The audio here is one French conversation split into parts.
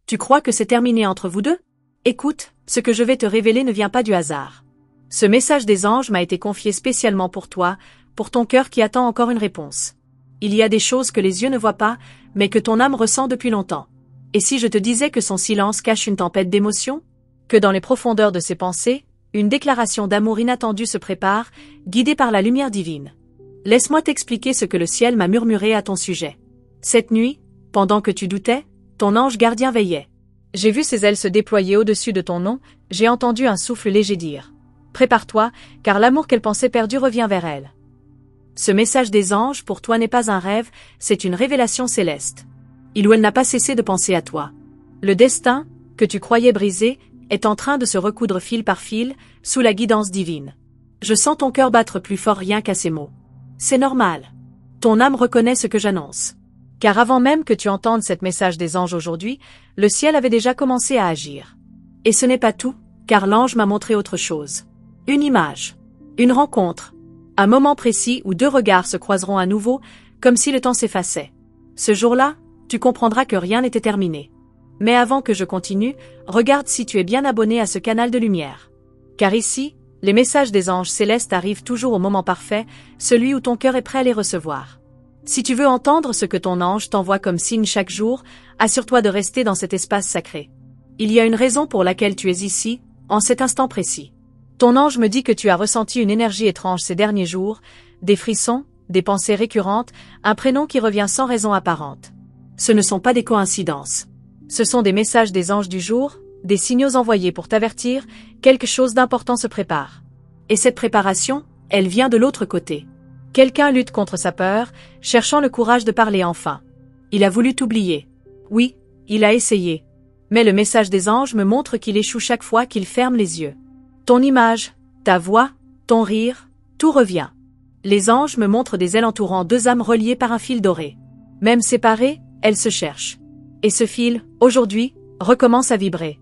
Tu crois que c'est terminé entre vous deux? Écoute, ce que je vais te révéler ne vient pas du hasard. Ce message des anges m'a été confié spécialement pour toi, pour ton cœur qui attend encore une réponse. Il y a des choses que les yeux ne voient pas, mais que ton âme ressent depuis longtemps. Et si je te disais que son silence cache une tempête d'émotions? Que dans les profondeurs de ses pensées, une déclaration d'amour inattendue se prépare, guidée par la lumière divine. Laisse-moi t'expliquer ce que le ciel m'a murmuré à ton sujet. Cette nuit, pendant que tu doutais, ton ange gardien veillait. J'ai vu ses ailes se déployer au-dessus de ton nom, j'ai entendu un souffle léger dire « Prépare-toi, car l'amour qu'elle pensait perdu revient vers elle. » Ce message des anges pour toi n'est pas un rêve, c'est une révélation céleste. Il ou elle n'a pas cessé de penser à toi. Le destin, que tu croyais brisé, est en train de se recoudre fil par fil, sous la guidance divine. Je sens ton cœur battre plus fort rien qu'à ces mots. C'est normal. Ton âme reconnaît ce que j'annonce. Car avant même que tu entendes cet message des anges aujourd'hui, le ciel avait déjà commencé à agir. Et ce n'est pas tout, car l'ange m'a montré autre chose. Une image. Une rencontre. Un moment précis où deux regards se croiseront à nouveau, comme si le temps s'effaçait. Ce jour-là, tu comprendras que rien n'était terminé. Mais avant que je continue, regarde si tu es bien abonné à ce canal de lumière. Car ici, les messages des anges célestes arrivent toujours au moment parfait, celui où ton cœur est prêt à les recevoir. Si tu veux entendre ce que ton ange t'envoie comme signe chaque jour, assure-toi de rester dans cet espace sacré. Il y a une raison pour laquelle tu es ici, en cet instant précis. Ton ange me dit que tu as ressenti une énergie étrange ces derniers jours, des frissons, des pensées récurrentes, un prénom qui revient sans raison apparente. Ce ne sont pas des coïncidences. Ce sont des messages des anges du jour, des signaux envoyés pour t'avertir, quelque chose d'important se prépare. Et cette préparation, elle vient de l'autre côté. Quelqu'un lutte contre sa peur, cherchant le courage de parler enfin. Il a voulu t'oublier. Oui, il a essayé. Mais le message des anges me montre qu'il échoue chaque fois qu'il ferme les yeux. Ton image, ta voix, ton rire, tout revient. Les anges me montrent des ailes entourant deux âmes reliées par un fil doré. Même séparées, elles se cherchent. Et ce fil, aujourd'hui, recommence à vibrer.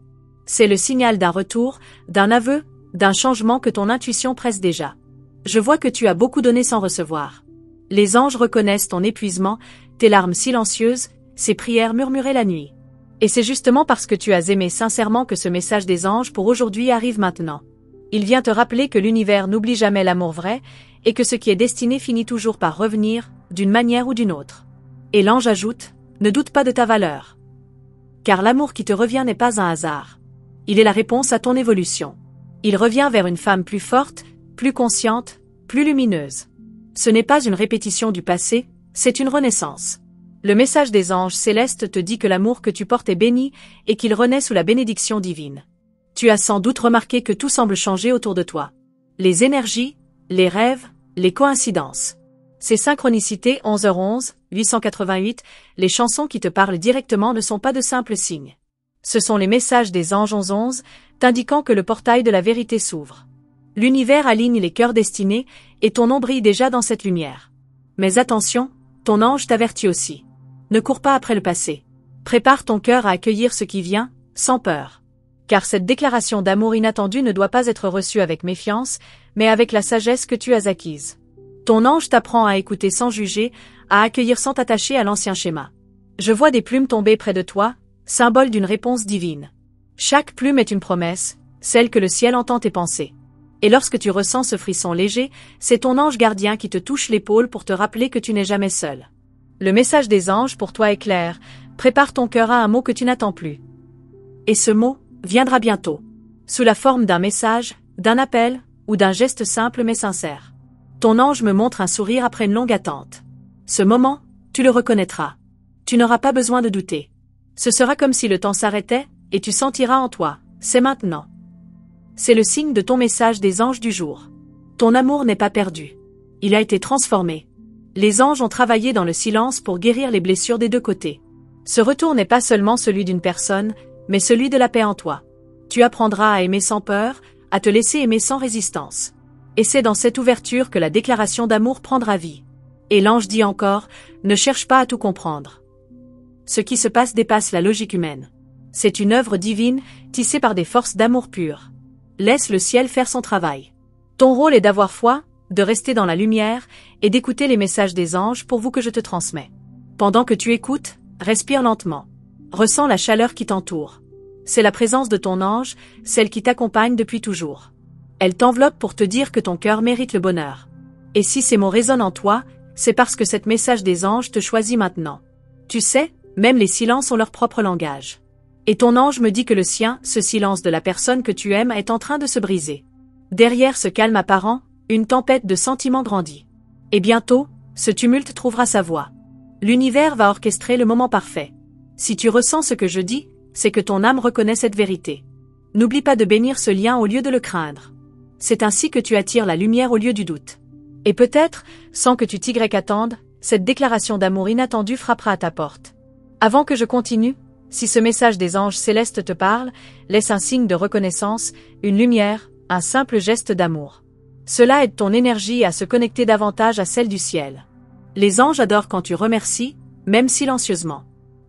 C'est le signal d'un retour, d'un aveu, d'un changement que ton intuition presse déjà. Je vois que tu as beaucoup donné sans recevoir. Les anges reconnaissent ton épuisement, tes larmes silencieuses, ces prières murmurées la nuit. Et c'est justement parce que tu as aimé sincèrement que ce message des anges pour aujourd'hui arrive maintenant. Il vient te rappeler que l'univers n'oublie jamais l'amour vrai, et que ce qui est destiné finit toujours par revenir, d'une manière ou d'une autre. Et l'ange ajoute, ne doute pas de ta valeur. Car l'amour qui te revient n'est pas un hasard. Il est la réponse à ton évolution. Il revient vers une femme plus forte, plus consciente, plus lumineuse. Ce n'est pas une répétition du passé, c'est une renaissance. Le message des anges célestes te dit que l'amour que tu portes est béni et qu'il renaît sous la bénédiction divine. Tu as sans doute remarqué que tout semble changer autour de toi. Les énergies, les rêves, les coïncidences. Ces synchronicités 11h11, 888, les chansons qui te parlent directement ne sont pas de simples signes. Ce sont les messages des anges 1111, t'indiquant que le portail de la vérité s'ouvre. L'univers aligne les cœurs destinés et ton nom brille déjà dans cette lumière. Mais attention, ton ange t'avertit aussi. Ne cours pas après le passé. Prépare ton cœur à accueillir ce qui vient, sans peur. Car cette déclaration d'amour inattendu ne doit pas être reçue avec méfiance, mais avec la sagesse que tu as acquise. Ton ange t'apprend à écouter sans juger, à accueillir sans t'attacher à l'ancien schéma. Je vois des plumes tomber près de toi, symbole d'une réponse divine. Chaque plume est une promesse, celle que le ciel entend tes pensées. Et lorsque tu ressens ce frisson léger, c'est ton ange gardien qui te touche l'épaule pour te rappeler que tu n'es jamais seul. Le message des anges pour toi est clair, prépare ton cœur à un mot que tu n'attends plus. Et ce mot viendra bientôt, sous la forme d'un message, d'un appel, ou d'un geste simple mais sincère. Ton ange me montre un sourire après une longue attente. Ce moment, tu le reconnaîtras. Tu n'auras pas besoin de douter. Ce sera comme si le temps s'arrêtait, et tu sentiras en toi, c'est maintenant. C'est le signe de ton message des anges du jour. Ton amour n'est pas perdu. Il a été transformé. Les anges ont travaillé dans le silence pour guérir les blessures des deux côtés. Ce retour n'est pas seulement celui d'une personne, mais celui de la paix en toi. Tu apprendras à aimer sans peur, à te laisser aimer sans résistance. Et c'est dans cette ouverture que la déclaration d'amour prendra vie. Et l'ange dit encore, ne cherche pas à tout comprendre. Ce qui se passe dépasse la logique humaine. C'est une œuvre divine, tissée par des forces d'amour pur. Laisse le ciel faire son travail. Ton rôle est d'avoir foi, de rester dans la lumière, et d'écouter les messages des anges pour vous que je te transmets. Pendant que tu écoutes, respire lentement. Ressens la chaleur qui t'entoure. C'est la présence de ton ange, celle qui t'accompagne depuis toujours. Elle t'enveloppe pour te dire que ton cœur mérite le bonheur. Et si ces mots résonnent en toi, c'est parce que cet message des anges te choisit maintenant. Tu sais, même les silences ont leur propre langage. Et ton ange me dit que le sien, ce silence de la personne que tu aimes, est en train de se briser. Derrière ce calme apparent, une tempête de sentiments grandit. Et bientôt, ce tumulte trouvera sa voie. L'univers va orchestrer le moment parfait. Si tu ressens ce que je dis, c'est que ton âme reconnaît cette vérité. N'oublie pas de bénir ce lien au lieu de le craindre. C'est ainsi que tu attires la lumière au lieu du doute. Et peut-être, sans que tu t'y attendes, cette déclaration d'amour inattendue frappera à ta porte. Avant que je continue, si ce message des anges célestes te parle, laisse un signe de reconnaissance, une lumière, un simple geste d'amour. Cela aide ton énergie à se connecter davantage à celle du ciel. Les anges adorent quand tu remercies, même silencieusement.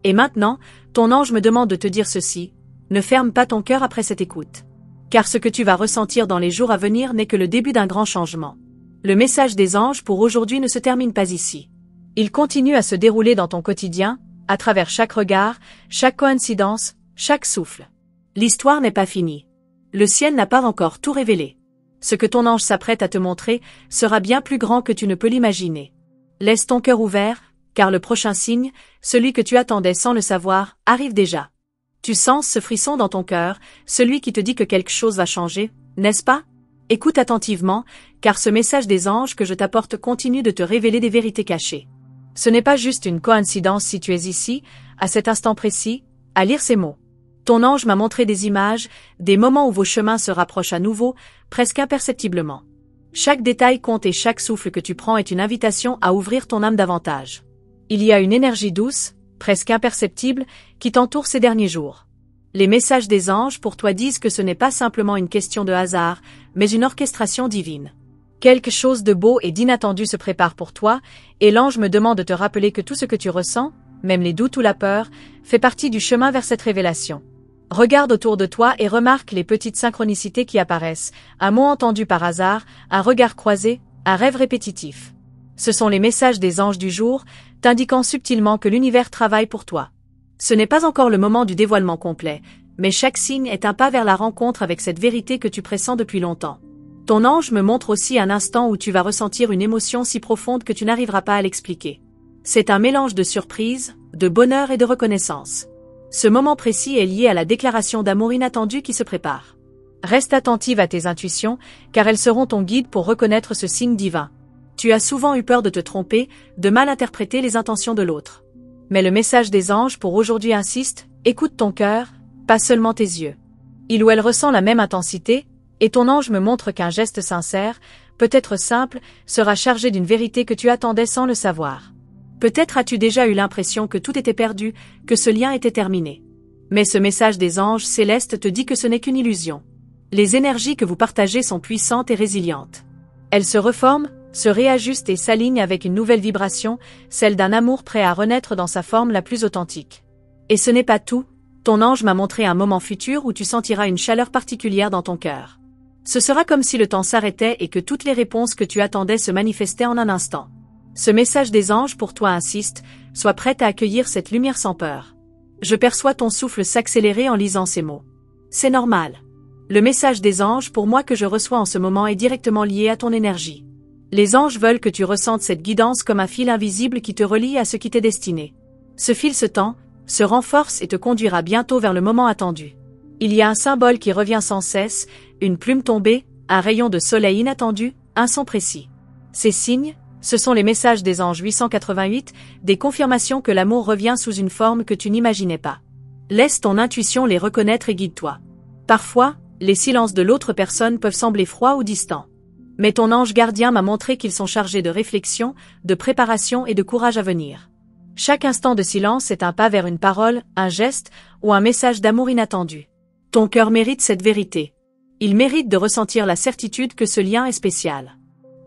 Et maintenant, ton ange me demande de te dire ceci, ne ferme pas ton cœur après cette écoute. Car ce que tu vas ressentir dans les jours à venir n'est que le début d'un grand changement. Le message des anges pour aujourd'hui ne se termine pas ici. Il continue à se dérouler dans ton quotidien, à travers chaque regard, chaque coïncidence, chaque souffle. L'histoire n'est pas finie. Le ciel n'a pas encore tout révélé. Ce que ton ange s'apprête à te montrer sera bien plus grand que tu ne peux l'imaginer. Laisse ton cœur ouvert, car le prochain signe, celui que tu attendais sans le savoir, arrive déjà. Tu sens ce frisson dans ton cœur, celui qui te dit que quelque chose va changer, n'est-ce pas? Écoute attentivement, car ce message des anges que je t'apporte continue de te révéler des vérités cachées. Ce n'est pas juste une coïncidence si tu es ici, à cet instant précis, à lire ces mots. Ton ange m'a montré des images, des moments où vos chemins se rapprochent à nouveau, presque imperceptiblement. Chaque détail compte et chaque souffle que tu prends est une invitation à ouvrir ton âme davantage. Il y a une énergie douce, presque imperceptible, qui t'entoure ces derniers jours. Les messages des anges pour toi disent que ce n'est pas simplement une question de hasard, mais une orchestration divine. Quelque chose de beau et d'inattendu se prépare pour toi, et l'ange me demande de te rappeler que tout ce que tu ressens, même les doutes ou la peur, fait partie du chemin vers cette révélation. Regarde autour de toi et remarque les petites synchronicités qui apparaissent, un mot entendu par hasard, un regard croisé, un rêve répétitif. Ce sont les messages des anges du jour, t'indiquant subtilement que l'univers travaille pour toi. Ce n'est pas encore le moment du dévoilement complet, mais chaque signe est un pas vers la rencontre avec cette vérité que tu pressens depuis longtemps. Ton ange me montre aussi un instant où tu vas ressentir une émotion si profonde que tu n'arriveras pas à l'expliquer. C'est un mélange de surprise, de bonheur et de reconnaissance. Ce moment précis est lié à la déclaration d'amour inattendue qui se prépare. Reste attentive à tes intuitions, car elles seront ton guide pour reconnaître ce signe divin. Tu as souvent eu peur de te tromper, de mal interpréter les intentions de l'autre. Mais le message des anges pour aujourd'hui insiste, écoute ton cœur, pas seulement tes yeux. Il ou elle ressent la même intensité, et ton ange me montre qu'un geste sincère, peut-être simple, sera chargé d'une vérité que tu attendais sans le savoir. Peut-être as-tu déjà eu l'impression que tout était perdu, que ce lien était terminé. Mais ce message des anges célestes te dit que ce n'est qu'une illusion. Les énergies que vous partagez sont puissantes et résilientes. Elles se reforment, se réajustent et s'alignent avec une nouvelle vibration, celle d'un amour prêt à renaître dans sa forme la plus authentique. Et ce n'est pas tout, ton ange m'a montré un moment futur où tu sentiras une chaleur particulière dans ton cœur. Ce sera comme si le temps s'arrêtait et que toutes les réponses que tu attendais se manifestaient en un instant. Ce message des anges pour toi insiste, sois prête à accueillir cette lumière sans peur. Je perçois ton souffle s'accélérer en lisant ces mots. C'est normal. Le message des anges pour moi que je reçois en ce moment est directement lié à ton énergie. Les anges veulent que tu ressentes cette guidance comme un fil invisible qui te relie à ce qui t'est destiné. Ce fil se tend, se renforce et te conduira bientôt vers le moment attendu. Il y a un symbole qui revient sans cesse, une plume tombée, un rayon de soleil inattendu, un son précis. Ces signes, ce sont les messages des anges 888, des confirmations que l'amour revient sous une forme que tu n'imaginais pas. Laisse ton intuition les reconnaître et guide-toi. Parfois, les silences de l'autre personne peuvent sembler froids ou distants. Mais ton ange gardien m'a montré qu'ils sont chargés de réflexion, de préparation et de courage à venir. Chaque instant de silence est un pas vers une parole, un geste ou un message d'amour inattendu. Ton cœur mérite cette vérité. Il mérite de ressentir la certitude que ce lien est spécial.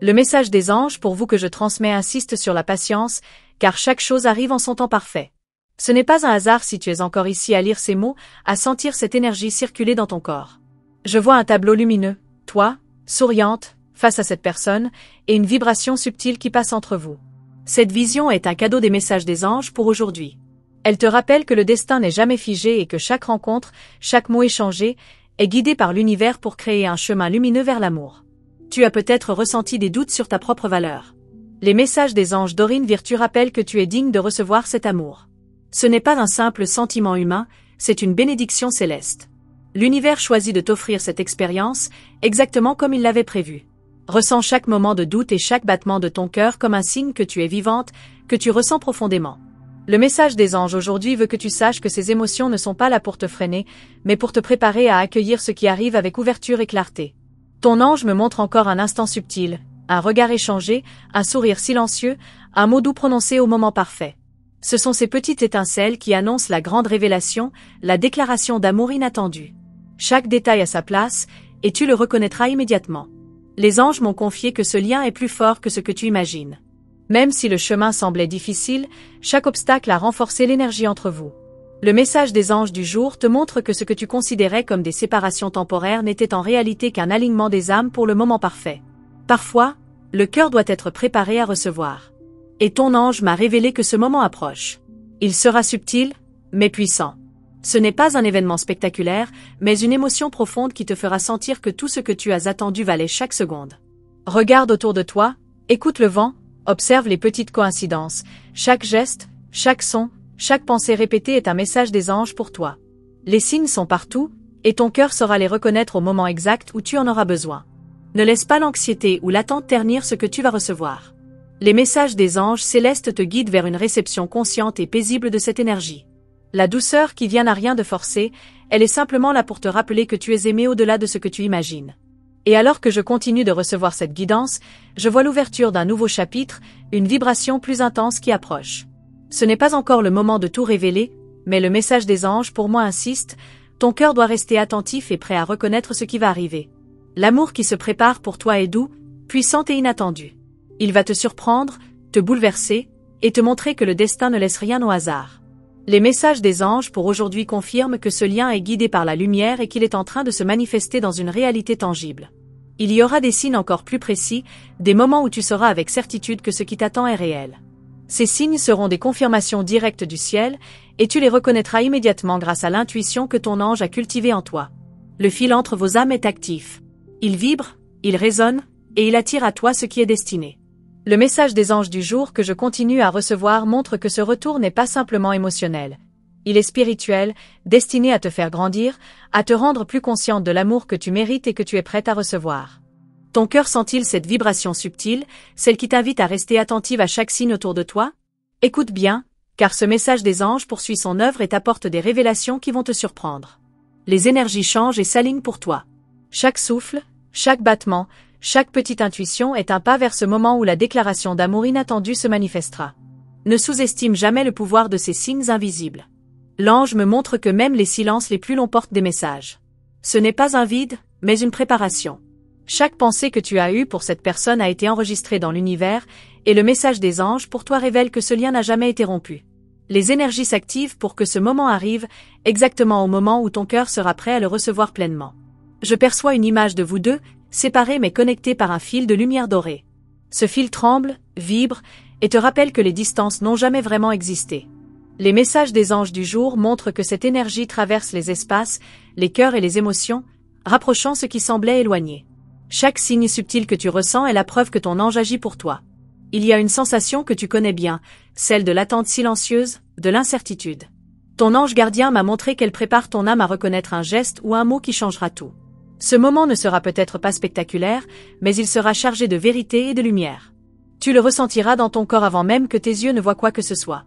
Le message des anges pour vous que je transmets insiste sur la patience, car chaque chose arrive en son temps parfait. Ce n'est pas un hasard si tu es encore ici à lire ces mots, à sentir cette énergie circuler dans ton corps. Je vois un tableau lumineux, toi, souriante, face à cette personne, et une vibration subtile qui passe entre vous. Cette vision est un cadeau des messages des anges pour aujourd'hui. Elle te rappelle que le destin n'est jamais figé et que chaque rencontre, chaque mot échangé, est guidé par l'univers pour créer un chemin lumineux vers l'amour. Tu as peut-être ressenti des doutes sur ta propre valeur. Les messages des anges d'Aurine Virtue rappellent que tu es digne de recevoir cet amour. Ce n'est pas un simple sentiment humain, c'est une bénédiction céleste. L'univers choisit de t'offrir cette expérience, exactement comme il l'avait prévu. Ressens chaque moment de doute et chaque battement de ton cœur comme un signe que tu es vivante, que tu ressens profondément. Le message des anges aujourd'hui veut que tu saches que ces émotions ne sont pas là pour te freiner, mais pour te préparer à accueillir ce qui arrive avec ouverture et clarté. Ton ange me montre encore un instant subtil, un regard échangé, un sourire silencieux, un mot doux prononcé au moment parfait. Ce sont ces petites étincelles qui annoncent la grande révélation, la déclaration d'amour inattendue. Chaque détail a sa place, et tu le reconnaîtras immédiatement. Les anges m'ont confié que ce lien est plus fort que ce que tu imagines. Même si le chemin semblait difficile, chaque obstacle a renforcé l'énergie entre vous. Le message des anges du jour te montre que ce que tu considérais comme des séparations temporaires n'était en réalité qu'un alignement des âmes pour le moment parfait. Parfois, le cœur doit être préparé à recevoir. Et ton ange m'a révélé que ce moment approche. Il sera subtil, mais puissant. Ce n'est pas un événement spectaculaire, mais une émotion profonde qui te fera sentir que tout ce que tu as attendu valait chaque seconde. Regarde autour de toi, écoute le vent, observe les petites coïncidences. Chaque geste, chaque son, chaque pensée répétée est un message des anges pour toi. Les signes sont partout, et ton cœur saura les reconnaître au moment exact où tu en auras besoin. Ne laisse pas l'anxiété ou l'attente ternir ce que tu vas recevoir. Les messages des anges célestes te guident vers une réception consciente et paisible de cette énergie. La douceur qui vient n'a rien de forcé, elle est simplement là pour te rappeler que tu es aimé au-delà de ce que tu imagines. Et alors que je continue de recevoir cette guidance, je vois l'ouverture d'un nouveau chapitre, une vibration plus intense qui approche. Ce n'est pas encore le moment de tout révéler, mais le message des anges pour moi insiste, ton cœur doit rester attentif et prêt à reconnaître ce qui va arriver. L'amour qui se prépare pour toi est doux, puissant et inattendu. Il va te surprendre, te bouleverser, et te montrer que le destin ne laisse rien au hasard. Les messages des anges pour aujourd'hui confirment que ce lien est guidé par la lumière et qu'il est en train de se manifester dans une réalité tangible. Il y aura des signes encore plus précis, des moments où tu sauras avec certitude que ce qui t'attend est réel. Ces signes seront des confirmations directes du ciel, et tu les reconnaîtras immédiatement grâce à l'intuition que ton ange a cultivée en toi. Le fil entre vos âmes est actif. Il vibre, il résonne, et il attire à toi ce qui est destiné. Le message des anges du jour que je continue à recevoir montre que ce retour n'est pas simplement émotionnel. Il est spirituel, destiné à te faire grandir, à te rendre plus consciente de l'amour que tu mérites et que tu es prête à recevoir. Ton cœur sent-il cette vibration subtile, celle qui t'invite à rester attentive à chaque signe autour de toi? Écoute bien, car ce message des anges poursuit son œuvre et t'apporte des révélations qui vont te surprendre. Les énergies changent et s'alignent pour toi. Chaque souffle, chaque battement, chaque petite intuition est un pas vers ce moment où la déclaration d'amour inattendue se manifestera. Ne sous-estime jamais le pouvoir de ces signes invisibles. L'ange me montre que même les silences les plus longs portent des messages. Ce n'est pas un vide, mais une préparation. Chaque pensée que tu as eue pour cette personne a été enregistrée dans l'univers, et le message des anges pour toi révèle que ce lien n'a jamais été rompu. Les énergies s'activent pour que ce moment arrive, exactement au moment où ton cœur sera prêt à le recevoir pleinement. Je perçois une image de vous deux, séparés mais connectés par un fil de lumière dorée. Ce fil tremble, vibre, et te rappelle que les distances n'ont jamais vraiment existé. Les messages des anges du jour montrent que cette énergie traverse les espaces, les cœurs et les émotions, rapprochant ce qui semblait éloigné. Chaque signe subtil que tu ressens est la preuve que ton ange agit pour toi. Il y a une sensation que tu connais bien, celle de l'attente silencieuse, de l'incertitude. Ton ange gardien m'a montré qu'elle prépare ton âme à reconnaître un geste ou un mot qui changera tout. Ce moment ne sera peut-être pas spectaculaire, mais il sera chargé de vérité et de lumière. Tu le ressentiras dans ton corps avant même que tes yeux ne voient quoi que ce soit.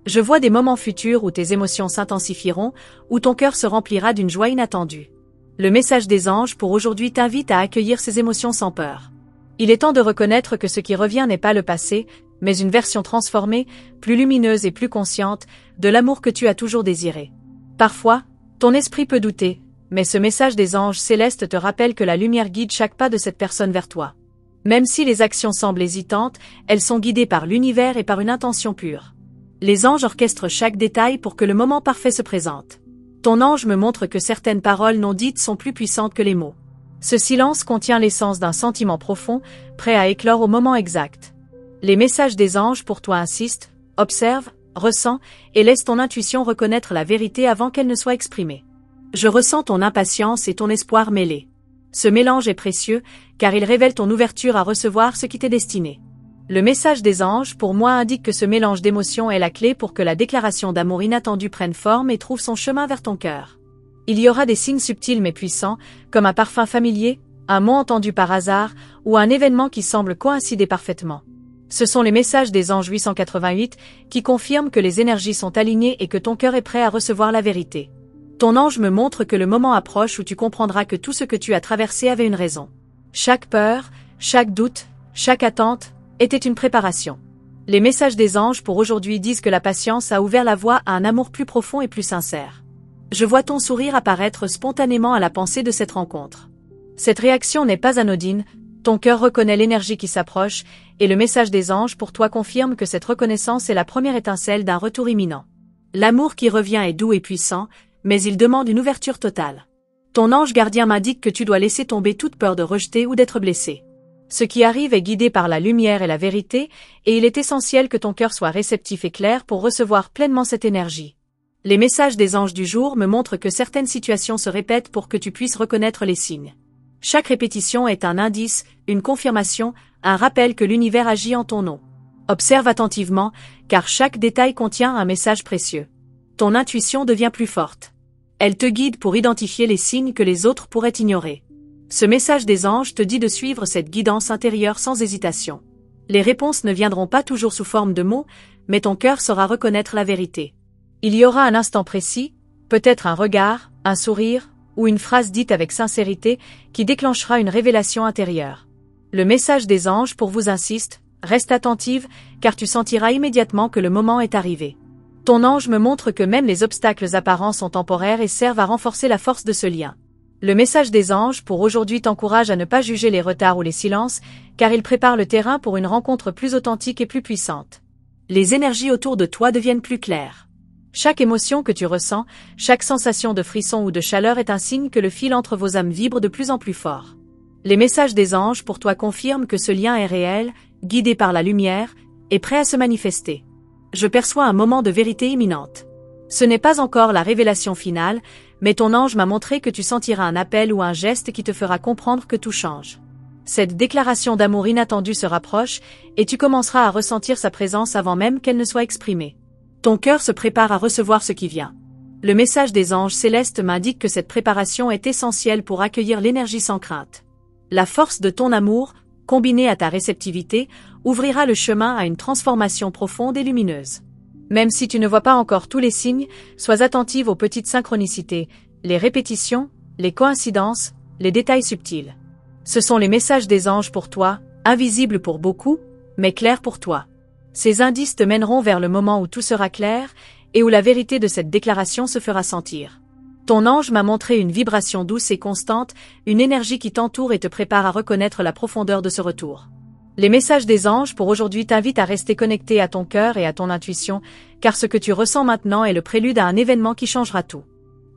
Je vois des moments futurs où tes émotions s'intensifieront, où ton cœur se remplira d'une joie inattendue. Le message des anges pour aujourd'hui t'invite à accueillir ces émotions sans peur. Il est temps de reconnaître que ce qui revient n'est pas le passé, mais une version transformée, plus lumineuse et plus consciente, de l'amour que tu as toujours désiré. Parfois, ton esprit peut douter, mais ce message des anges célestes te rappelle que la lumière guide chaque pas de cette personne vers toi. Même si les actions semblent hésitantes, elles sont guidées par l'univers et par une intention pure. Les anges orchestrent chaque détail pour que le moment parfait se présente. Ton ange me montre que certaines paroles non dites sont plus puissantes que les mots. Ce silence contient l'essence d'un sentiment profond, prêt à éclore au moment exact. Les messages des anges pour toi insistent, observe, Ressens, et laisse ton intuition reconnaître la vérité avant qu'elle ne soit exprimée. Je ressens ton impatience et ton espoir mêlés. Ce mélange est précieux, car il révèle ton ouverture à recevoir ce qui t'est destiné. Le message des anges pour moi indique que ce mélange d'émotions est la clé pour que la déclaration d'amour inattendue prenne forme et trouve son chemin vers ton cœur. Il y aura des signes subtils mais puissants, comme un parfum familier, un mot entendu par hasard, ou un événement qui semble coïncider parfaitement. Ce sont les messages des anges 888 qui confirment que les énergies sont alignées et que ton cœur est prêt à recevoir la vérité. Ton ange me montre que le moment approche où tu comprendras que tout ce que tu as traversé avait une raison. Chaque peur, chaque doute, chaque attente, était une préparation. Les messages des anges pour aujourd'hui disent que la patience a ouvert la voie à un amour plus profond et plus sincère. Je vois ton sourire apparaître spontanément à la pensée de cette rencontre. Cette réaction n'est pas anodine, ton cœur reconnaît l'énergie qui s'approche, et le message des anges pour toi confirme que cette reconnaissance est la première étincelle d'un retour imminent. L'amour qui revient est doux et puissant, mais il demande une ouverture totale. Ton ange gardien m'indique que tu dois laisser tomber toute peur de rejeter ou d'être blessé. Ce qui arrive est guidé par la lumière et la vérité, et il est essentiel que ton cœur soit réceptif et clair pour recevoir pleinement cette énergie. Les messages des anges du jour me montrent que certaines situations se répètent pour que tu puisses reconnaître les signes. Chaque répétition est un indice, une confirmation, un rappel que l'univers agit en ton nom. Observe attentivement, car chaque détail contient un message précieux. Ton intuition devient plus forte. Elle te guide pour identifier les signes que les autres pourraient ignorer. Ce message des anges te dit de suivre cette guidance intérieure sans hésitation. Les réponses ne viendront pas toujours sous forme de mots, mais ton cœur saura reconnaître la vérité. Il y aura un instant précis, peut-être un regard, un sourire, ou une phrase dite avec sincérité, qui déclenchera une révélation intérieure. Le message des anges pour vous insiste, reste attentive, car tu sentiras immédiatement que le moment est arrivé. Ton ange me montre que même les obstacles apparents sont temporaires et servent à renforcer la force de ce lien. Le message des anges pour aujourd'hui t'encourage à ne pas juger les retards ou les silences, car il prépare le terrain pour une rencontre plus authentique et plus puissante. Les énergies autour de toi deviennent plus claires. Chaque émotion que tu ressens, chaque sensation de frisson ou de chaleur est un signe que le fil entre vos âmes vibre de plus en plus fort. Les messages des anges pour toi confirment que ce lien est réel, guidé par la lumière, et prêt à se manifester. Je perçois un moment de vérité imminente. Ce n'est pas encore la révélation finale, mais ton ange m'a montré que tu sentiras un appel ou un geste qui te fera comprendre que tout change. Cette déclaration d'amour inattendue se rapproche, et tu commenceras à ressentir sa présence avant même qu'elle ne soit exprimée. Ton cœur se prépare à recevoir ce qui vient. Le message des anges célestes m'indique que cette préparation est essentielle pour accueillir l'énergie sans crainte. La force de ton amour, combinée à ta réceptivité, ouvrira le chemin à une transformation profonde et lumineuse. Même si tu ne vois pas encore tous les signes, sois attentive aux petites synchronicités, les répétitions, les coïncidences, les détails subtils. Ce sont les messages des anges pour toi, invisibles pour beaucoup, mais clairs pour toi. Ces indices te mèneront vers le moment où tout sera clair, et où la vérité de cette déclaration se fera sentir. Ton ange m'a montré une vibration douce et constante, une énergie qui t'entoure et te prépare à reconnaître la profondeur de ce retour. Les messages des anges pour aujourd'hui t'invitent à rester connecté à ton cœur et à ton intuition, car ce que tu ressens maintenant est le prélude à un événement qui changera tout.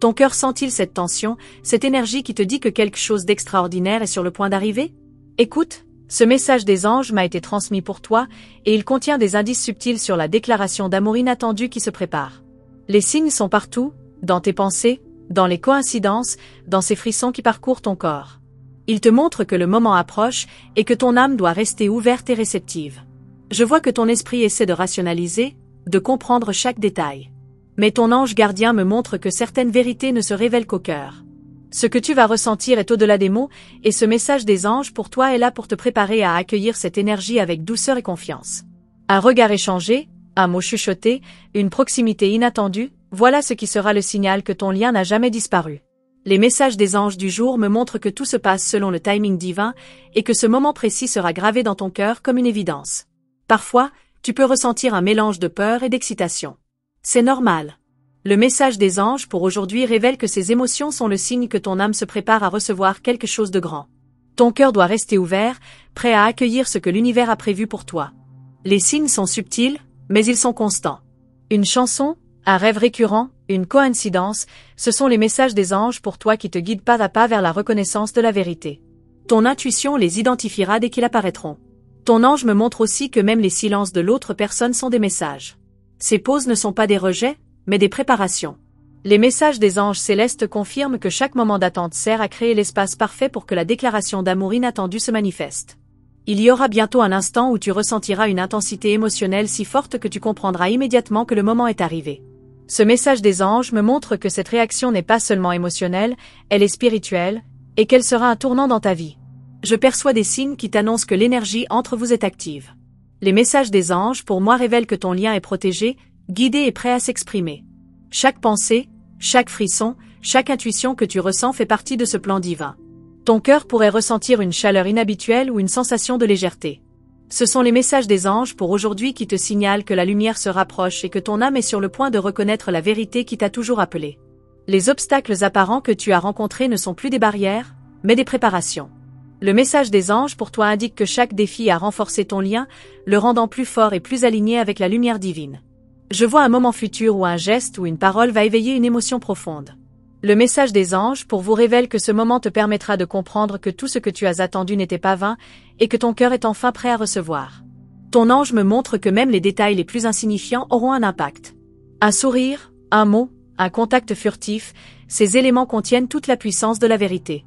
Ton cœur sent-il cette tension, cette énergie qui te dit que quelque chose d'extraordinaire est sur le point d'arriver? Écoute, ce message des anges m'a été transmis pour toi, et il contient des indices subtils sur la déclaration d'amour inattendue qui se prépare. Les signes sont partout, dans tes pensées, dans les coïncidences, dans ces frissons qui parcourent ton corps. Il te montre que le moment approche et que ton âme doit rester ouverte et réceptive. Je vois que ton esprit essaie de rationaliser, de comprendre chaque détail. Mais ton ange gardien me montre que certaines vérités ne se révèlent qu'au cœur. Ce que tu vas ressentir est au-delà des mots, et ce message des anges pour toi est là pour te préparer à accueillir cette énergie avec douceur et confiance. Un regard échangé, un mot chuchoté, une proximité inattendue, voilà ce qui sera le signal que ton lien n'a jamais disparu. Les messages des anges du jour me montrent que tout se passe selon le timing divin et que ce moment précis sera gravé dans ton cœur comme une évidence. Parfois, tu peux ressentir un mélange de peur et d'excitation. C'est normal. Le message des anges pour aujourd'hui révèle que ces émotions sont le signe que ton âme se prépare à recevoir quelque chose de grand. Ton cœur doit rester ouvert, prêt à accueillir ce que l'univers a prévu pour toi. Les signes sont subtils, mais ils sont constants. Une chanson, un rêve récurrent, une coïncidence, ce sont les messages des anges pour toi qui te guident pas à pas vers la reconnaissance de la vérité. Ton intuition les identifiera dès qu'ils apparaîtront. Ton ange me montre aussi que même les silences de l'autre personne sont des messages. Ces pauses ne sont pas des rejets, mais des préparations. Les messages des anges célestes confirment que chaque moment d'attente sert à créer l'espace parfait pour que la déclaration d'amour inattendue se manifeste. Il y aura bientôt un instant où tu ressentiras une intensité émotionnelle si forte que tu comprendras immédiatement que le moment est arrivé. Ce message des anges me montre que cette réaction n'est pas seulement émotionnelle, elle est spirituelle, et qu'elle sera un tournant dans ta vie. Je perçois des signes qui t'annoncent que l'énergie entre vous est active. Les messages des anges pour moi révèlent que ton lien est protégé, guidé et prêt à s'exprimer. Chaque pensée, chaque frisson, chaque intuition que tu ressens fait partie de ce plan divin. Ton cœur pourrait ressentir une chaleur inhabituelle ou une sensation de légèreté. Ce sont les messages des anges pour aujourd'hui qui te signalent que la lumière se rapproche et que ton âme est sur le point de reconnaître la vérité qui t'a toujours appelé. Les obstacles apparents que tu as rencontrés ne sont plus des barrières, mais des préparations. Le message des anges pour toi indique que chaque défi a renforcé ton lien, le rendant plus fort et plus aligné avec la lumière divine. Je vois un moment futur où un geste ou une parole va éveiller une émotion profonde. Le message des anges pour vous révèle que ce moment te permettra de comprendre que tout ce que tu as attendu n'était pas vain et que ton cœur est enfin prêt à recevoir. Ton ange me montre que même les détails les plus insignifiants auront un impact. Un sourire, un mot, un contact furtif, ces éléments contiennent toute la puissance de la vérité.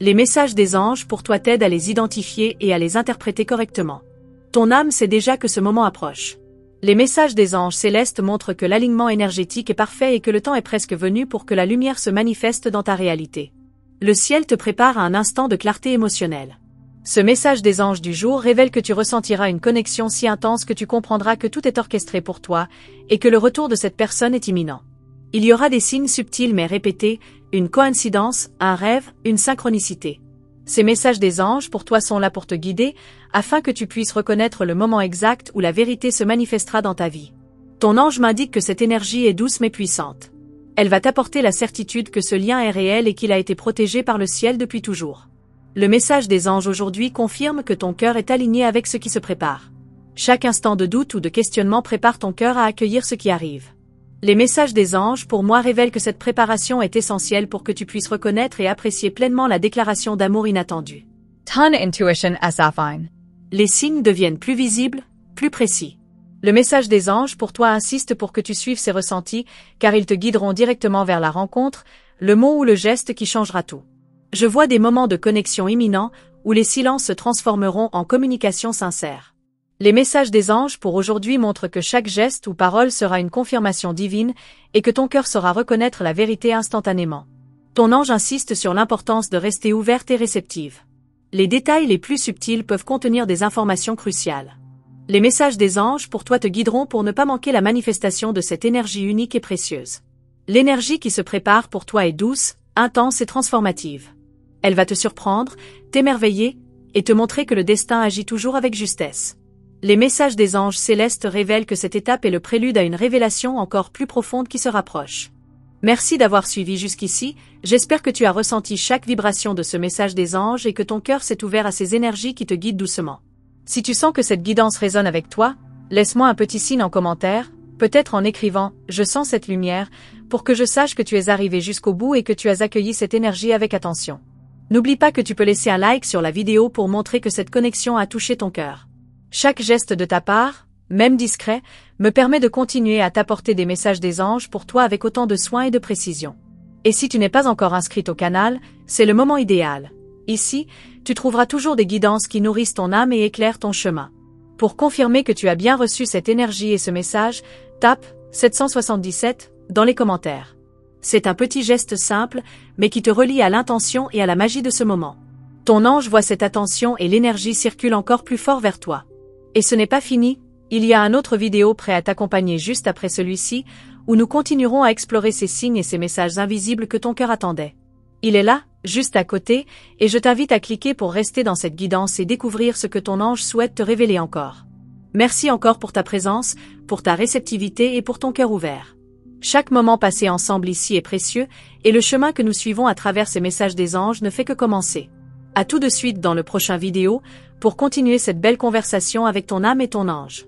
Les messages des anges pour toi t'aident à les identifier et à les interpréter correctement. Ton âme sait déjà que ce moment approche. Les messages des anges célestes montrent que l'alignement énergétique est parfait et que le temps est presque venu pour que la lumière se manifeste dans ta réalité. Le ciel te prépare à un instant de clarté émotionnelle. Ce message des anges du jour révèle que tu ressentiras une connexion si intense que tu comprendras que tout est orchestré pour toi et que le retour de cette personne est imminent. Il y aura des signes subtils mais répétés, une coïncidence, un rêve, une synchronicité. Ces messages des anges pour toi sont là pour te guider, afin que tu puisses reconnaître le moment exact où la vérité se manifestera dans ta vie. Ton ange m'indique que cette énergie est douce mais puissante. Elle va t'apporter la certitude que ce lien est réel et qu'il a été protégé par le ciel depuis toujours. Le message des anges aujourd'hui confirme que ton cœur est aligné avec ce qui se prépare. Chaque instant de doute ou de questionnement prépare ton cœur à accueillir ce qui arrive. Les messages des anges pour moi révèlent que cette préparation est essentielle pour que tu puisses reconnaître et apprécier pleinement la déclaration d'amour inattendue. Ton intuition est affine. Les signes deviennent plus visibles, plus précis. Le message des anges pour toi insiste pour que tu suives ces ressentis, car ils te guideront directement vers la rencontre, le mot ou le geste qui changera tout. Je vois des moments de connexion imminents où les silences se transformeront en communication sincère. Les messages des anges pour aujourd'hui montrent que chaque geste ou parole sera une confirmation divine et que ton cœur saura reconnaître la vérité instantanément. Ton ange insiste sur l'importance de rester ouverte et réceptive. Les détails les plus subtils peuvent contenir des informations cruciales. Les messages des anges pour toi te guideront pour ne pas manquer la manifestation de cette énergie unique et précieuse. L'énergie qui se prépare pour toi est douce, intense et transformative. Elle va te surprendre, t'émerveiller et te montrer que le destin agit toujours avec justesse. Les messages des anges célestes révèlent que cette étape est le prélude à une révélation encore plus profonde qui se rapproche. Merci d'avoir suivi jusqu'ici, j'espère que tu as ressenti chaque vibration de ce message des anges et que ton cœur s'est ouvert à ces énergies qui te guident doucement. Si tu sens que cette guidance résonne avec toi, laisse-moi un petit signe en commentaire, peut-être en écrivant « Je sens cette lumière » pour que je sache que tu es arrivé jusqu'au bout et que tu as accueilli cette énergie avec attention. N'oublie pas que tu peux laisser un like sur la vidéo pour montrer que cette connexion a touché ton cœur. Chaque geste de ta part, même discret, me permet de continuer à t'apporter des messages des anges pour toi avec autant de soin et de précision. Et si tu n'es pas encore inscrite au canal, c'est le moment idéal. Ici, tu trouveras toujours des guidances qui nourrissent ton âme et éclairent ton chemin. Pour confirmer que tu as bien reçu cette énergie et ce message, tape 777 dans les commentaires. C'est un petit geste simple, mais qui te relie à l'intention et à la magie de ce moment. Ton ange voit cette attention et l'énergie circule encore plus fort vers toi. Et ce n'est pas fini, il y a un autre vidéo prêt à t'accompagner juste après celui-ci, où nous continuerons à explorer ces signes et ces messages invisibles que ton cœur attendait. Il est là, juste à côté, et je t'invite à cliquer pour rester dans cette guidance et découvrir ce que ton ange souhaite te révéler encore. Merci encore pour ta présence, pour ta réceptivité et pour ton cœur ouvert. Chaque moment passé ensemble ici est précieux, et le chemin que nous suivons à travers ces messages des anges ne fait que commencer. À tout de suite dans le prochain vidéo, pour continuer cette belle conversation avec ton âme et ton ange.